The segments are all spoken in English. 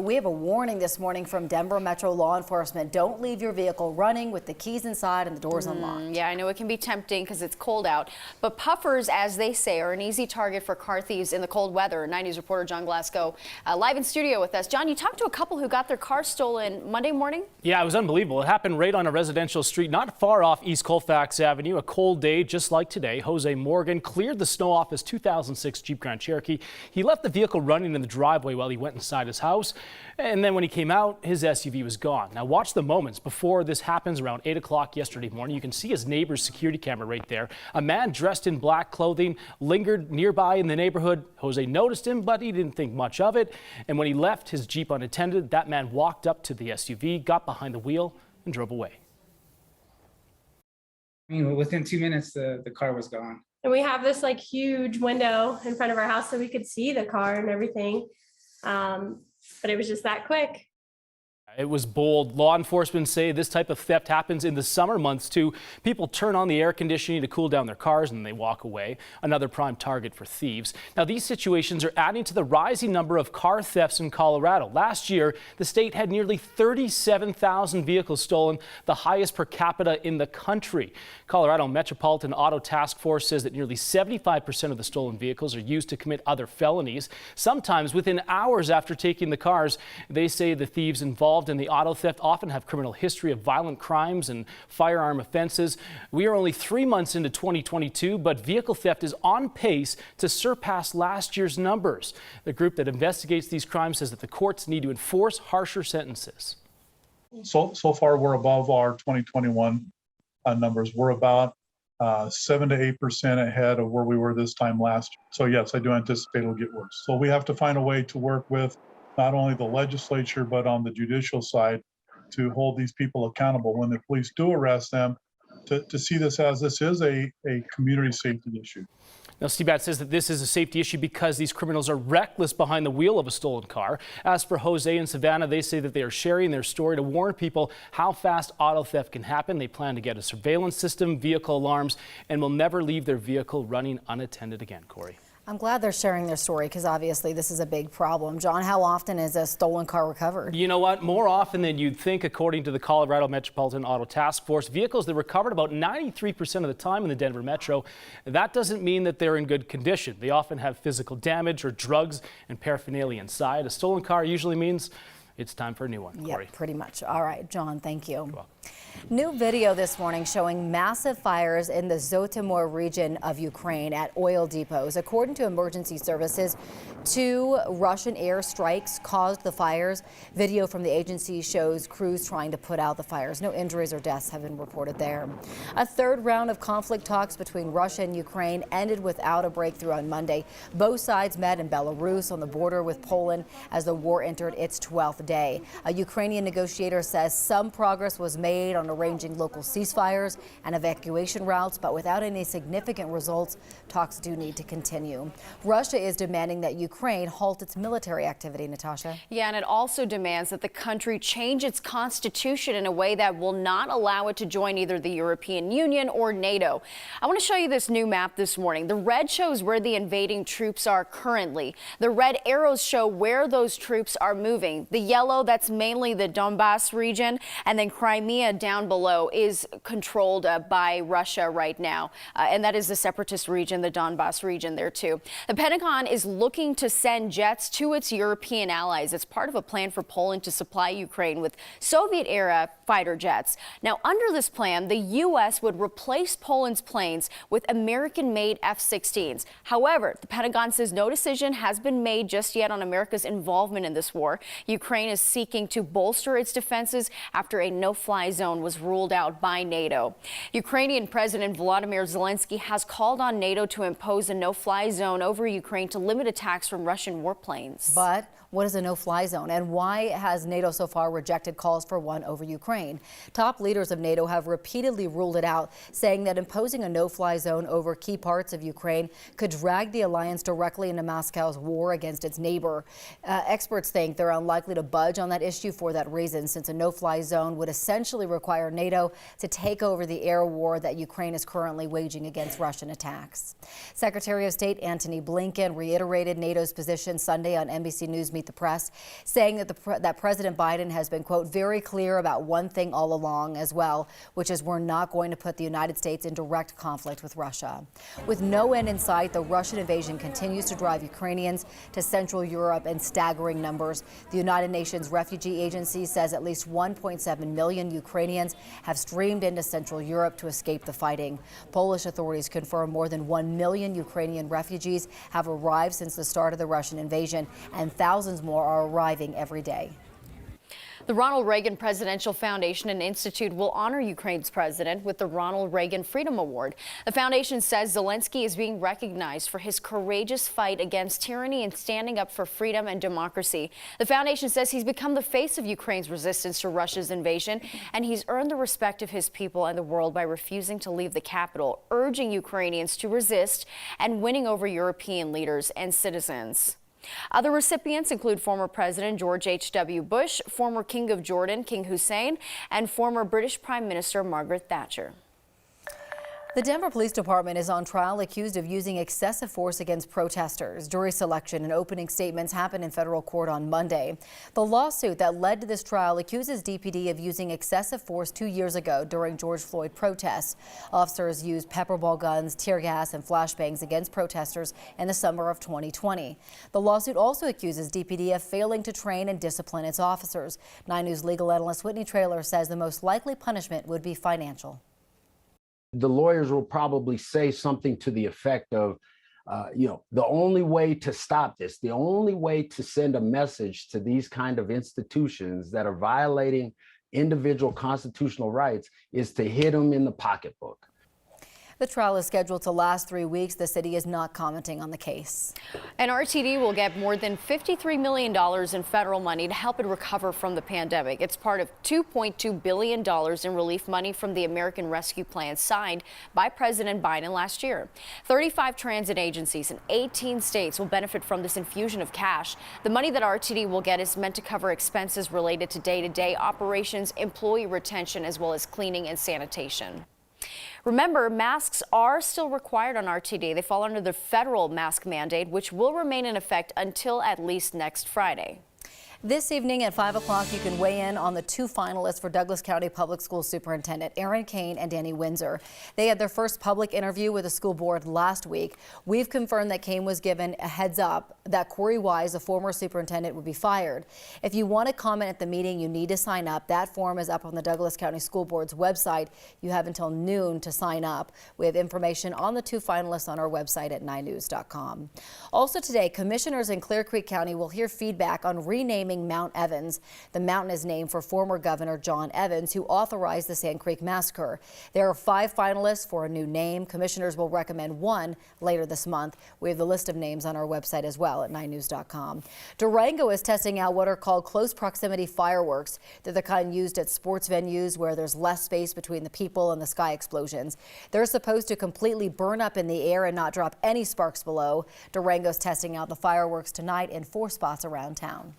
We have a warning this morning from Denver Metro law enforcement. Don't leave your vehicle running with the keys inside and the doors unlocked. Yeah, I know it can be tempting because it's cold out, but puffers, as they say, are an easy target for car thieves in the cold weather. 9 News reporter John Glasgow live in studio with us. John, you talked to a couple who got their car stolen Monday morning? Yeah, it was unbelievable. It happened right on a residential street not far off East Colfax Avenue. A cold day just like today. Jose Morgan cleared the snow off his 2006 Jeep Grand Cherokee. He left the vehicle running in the driveway while he went inside his house. And then when he came out, his SUV was gone. Now watch the moments before this happens around 8 o'clock yesterday morning. You can see his neighbor's security camera right there. A man dressed in black clothing lingered nearby in the neighborhood. Jose noticed him, but he didn't think much of it. And when he left his Jeep unattended, that man walked up to the SUV, got behind the wheel, and drove away. I mean, within 2 minutes, the car was gone. And we have this like huge window in front of our house so we could see the car and everything. But it was just that quick. It was bold. Law enforcement say this type of theft happens in the summer months too. People turn on the air conditioning to cool down their cars and they walk away. Another prime target for thieves. Now these situations are adding to the rising number of car thefts in Colorado. Last year, the state had nearly 37,000 vehicles stolen, the highest per capita in the country. Colorado Metropolitan Auto Task Force says that nearly 75% of the stolen vehicles are used to commit other felonies. Sometimes within hours after taking the cars, they say the thieves involved in the auto theft often have criminal history of violent crimes and firearm offenses. We are only 3 months into 2022, but vehicle theft is on pace to surpass last year's numbers. The group that investigates these crimes says that the courts need to enforce harsher sentences. So far, we're above our 2021 numbers. We're about 7 to 8% ahead of where we were this time last year. So yes, I do anticipate it'll get worse. So we have to find a way to work with not only the legislature, but on the judicial side to hold these people accountable when the police do arrest them, to see this as this is a community safety issue. Now, CBAT says that this is a safety issue because these criminals are reckless behind the wheel of a stolen car. As for Jose and Savannah, they say that they are sharing their story to warn people how fast auto theft can happen. They plan to get a surveillance system, vehicle alarms, and will never leave their vehicle running unattended again. Corey. I'm glad they're sharing their story because obviously this is a big problem. John, how often is a stolen car recovered? You know what? More often than you'd think, according to the Colorado Metropolitan Auto Task Force. Vehicles that recovered about 93% of the time in the Denver Metro. That doesn't mean that they're in good condition. They often have physical damage or drugs and paraphernalia inside. A stolen car usually means it's time for a new one. Yeah, pretty much. All right, John, thank you. You're welcome. New video this morning showing massive fires in the Zhytomyr region of Ukraine at oil depots. According to emergency services, 2 Russian airstrikes caused the fires. Video from the agency shows crews trying to put out the fires. No injuries or deaths have been reported there. A third round of conflict talks between Russia and Ukraine ended without a breakthrough on Monday. Both sides met in Belarus on the border with Poland as the war entered its 12th day. A Ukrainian negotiator says some progress was made on arranging local ceasefires and evacuation routes, but without any significant results, talks do need to continue. Russia is demanding that Ukraine halt its military activity, Natasha. Yeah, and it also demands that the country change its constitution in a way that will not allow it to join either the European Union or NATO. I want to show you this new map this morning. The red shows where the invading troops are currently. The red arrows show where those troops are moving. The yellow, that's mainly the Donbas region, and then Crimea down below is controlled by Russia right now. And that is the separatist region, the Donbas region there too. The Pentagon is looking to send jets to its European allies. It's part of a plan for Poland to supply Ukraine with Soviet-era fighter jets. Now, under this plan, the U.S. would replace Poland's planes with American-made F-16s. However, the Pentagon says no decision has been made just yet on America's involvement in this war. Ukraine is seeking to bolster its defenses after a no-fly zone was ruled out by NATO. Ukrainian President Volodymyr Zelensky has called on NATO to impose a no-fly zone over Ukraine to limit attacks from Russian warplanes. But what is a no-fly zone, and why has NATO so far rejected calls for one over Ukraine? Top leaders of NATO have repeatedly ruled it out, saying that imposing a no-fly zone over key parts of Ukraine could drag the alliance directly into Moscow's war against its neighbor. Experts think they're unlikely to budge on that issue for that reason, since a no-fly zone would essentially require NATO to take over the air war that Ukraine is currently waging against Russian attacks. Secretary of State Antony Blinken reiterated NATO's position Sunday on NBC News meet the press, saying that President Biden has been, quote, very clear about one thing all along as well, which is we're not going to put the United States in direct conflict with Russia. With no end in sight, the Russian invasion continues to drive Ukrainians to Central Europe in staggering numbers. The United Nations Refugee Agency says at least 1.7 million Ukrainians have streamed into Central Europe to escape the fighting. Polish authorities confirm more than 1 million Ukrainian refugees have arrived since the start of the Russian invasion, and thousands more are arriving every day. The Ronald Reagan Presidential Foundation and Institute will honor Ukraine's president with the Ronald Reagan Freedom Award. The foundation says Zelensky is being recognized for his courageous fight against tyranny and standing up for freedom and democracy. The foundation says he's become the face of Ukraine's resistance to Russia's invasion, and he's earned the respect of his people and the world by refusing to leave the capital, urging Ukrainians to resist and winning over European leaders and citizens. Other recipients include former President George H.W. Bush, former King of Jordan, King Hussein, and former British Prime Minister Margaret Thatcher. The Denver Police Department is on trial accused of using excessive force against protesters. Jury selection and opening statements happened in federal court on Monday. The lawsuit that led to this trial accuses DPD of using excessive force 2 years ago during George Floyd protests. Officers used pepper ball guns, tear gas, and flashbangs against protesters in the summer of 2020. The lawsuit also accuses DPD of failing to train and discipline its officers. 9 News legal analyst Whitney Traylor says the most likely punishment would be financial. The lawyers will probably say something to the effect of, the only way to stop this, the only way to send a message to these kind of institutions that are violating individual constitutional rights is to hit them in the pocketbook. The trial is scheduled to last 3 weeks. The city is not commenting on the case. And RTD will get more than $53 million in federal money to help it recover from the pandemic. It's part of $2.2 billion in relief money from the American Rescue Plan signed by President Biden last year. 35 transit agencies in 18 states will benefit from this infusion of cash. The money that RTD will get is meant to cover expenses related to day-to-day operations, employee retention, as well as cleaning and sanitation. Remember, masks are still required on RTD. They fall under the federal mask mandate, which will remain in effect until at least next Friday. This evening at 5 o'clock, you can weigh in on the 2 finalists for Douglas County Public School Superintendent, Aaron Kane and Danny Windsor. They had their first public interview with the school board last week. We've confirmed that Kane was given a heads up that Corey Wise, the former superintendent, would be fired. If you want to comment at the meeting, you need to sign up. That form is up on the Douglas County School Board's website. You have until noon to sign up. We have information on the 2 finalists on our website at 9news.com. Also today, commissioners in Clear Creek County will hear feedback on renaming Mount Evans. The mountain is named for former Governor John Evans, who authorized the Sand Creek Massacre. There are 5 finalists for a new name. Commissioners will recommend one later this month. We have the list of names on our website as well at 9news.com. Durango is testing out what are called close proximity fireworks. They're the kind used at sports venues where there's less space between the people and the sky explosions. They're supposed to completely burn up in the air and not drop any sparks below. Durango's testing out the fireworks tonight in 4 spots around town.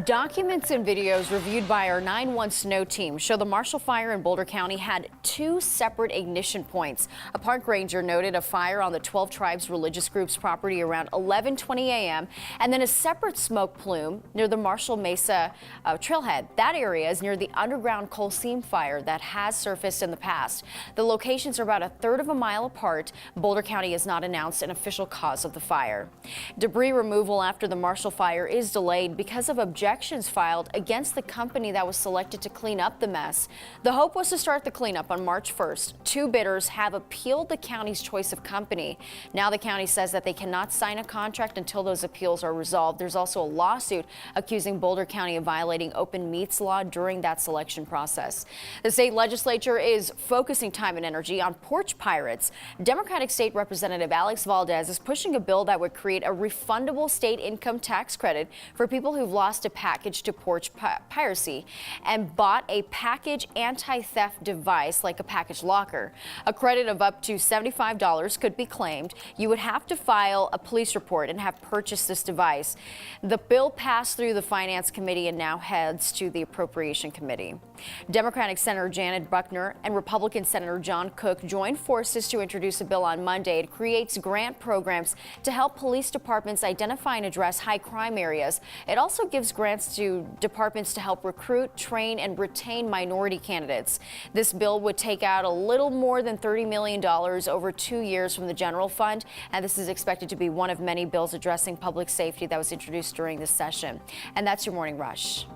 Documents and videos reviewed by our 9/1 snow team show the Marshall Fire in Boulder County had 2 separate ignition points. A park ranger noted a fire on the 12 Tribes religious group's property around 11:20 a.m. and then a separate smoke plume near the Marshall Mesa trailhead. That area is near the underground coal seam fire that has surfaced in the past. The locations are about 1/3 of a mile apart. Boulder County has not announced an official cause of the fire. Debris removal after the Marshall fire is delayed because of objections filed against the company that was selected to clean up the mess. The hope was to start the cleanup on March 1st. 2 bidders have appealed the county's choice of company. Now the county says that they cannot sign a contract until those appeals are resolved. There's also a lawsuit accusing Boulder County of violating open meets law during that selection process. The state legislature is focusing time and energy on porch pirates. Democratic State Representative Alex Valdez is pushing a bill that would create a refundable state income tax credit for people who've lost lost a package to porch piracy and bought a package anti-theft device like a package locker. A credit of up to $75 could be claimed. You would have to file a police report and have purchased this device. The bill passed through the Finance Committee and now heads to the Appropriation Committee. Democratic Senator Janet Buckner and Republican Senator John Cook joined forces to introduce a bill on Monday. It creates grant programs to help police departments identify and address high crime areas. It also gives grants to departments to help recruit, train, and retain minority candidates. This bill would take out a little more than $30 million over 2 years from the general fund, and this is expected to be one of many bills addressing public safety that was introduced during this session. And that's your Morning Rush.